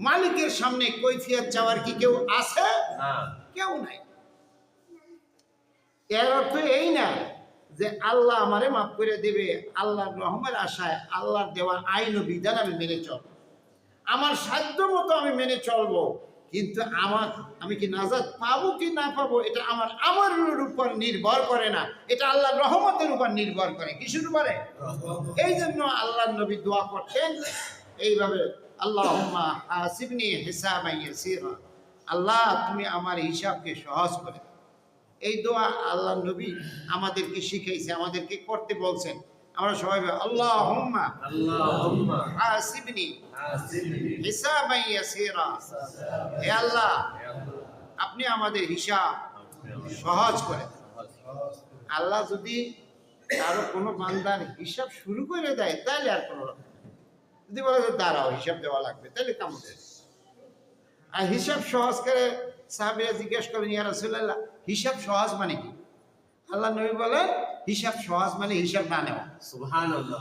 মালিকের সামনে কৈফিয়ত চাওয়ার কি কেউ আছে? কেউ নাই। এর অর্থ এই না যে আল্লাহ আমারে মাফ করে দেবে, আল্লাহর রহমের আশায় আল্লাহর দেওয়া আইন ও বিধান আমি মেনে চলব, আমার সাধ্য মতো আমি মেনে চলবো, কিন্তু আমি কি নাজাত পাবো কি না পাবো এটা আমার উপর নির্ভর করে না, এটা আল্লাহর রহমতের উপর নির্ভর করে। কিসের উপরে? এই জন্য আল্লাহর নবী দোয়া করতেন এইভাবে, আল্লাহুম্মা হাসিবনি হিসাবান ইয়াসীরা, আল্লাহ তুমি আমার হিসাবকে সহজ করে দাও। এই দোয়া আল্লাহর নবী আমাদেরকে শিখাইছে, আমাদেরকে করতে বলছেন। আমরা সবাই আল্লাহুম্মা হাসিবনি হিসাবান ইয়াসীরা, হে আল্লাহ আপনি আমাদের হিসাব সহজ করে দেন। আল্লাহ যদি কারো কোনো বান্দার হিসাব শুরু করে দেয় তাহলে আর কোনো রকম, যদি বলে যে দাঁড়াও হিসাব দেওয়া লাগবে তাহলে কেমন? আর হিসাব সহজ করে সাহাবীরা জিজ্ঞেস করেন, ইয়া রাসূলুল্লাহ হিসাব সহজ মানে কি? আল্লাহ নবী বলেন হিসাব সহজ মানে হিসাব না নেওয়া। সুবহানাল্লাহ।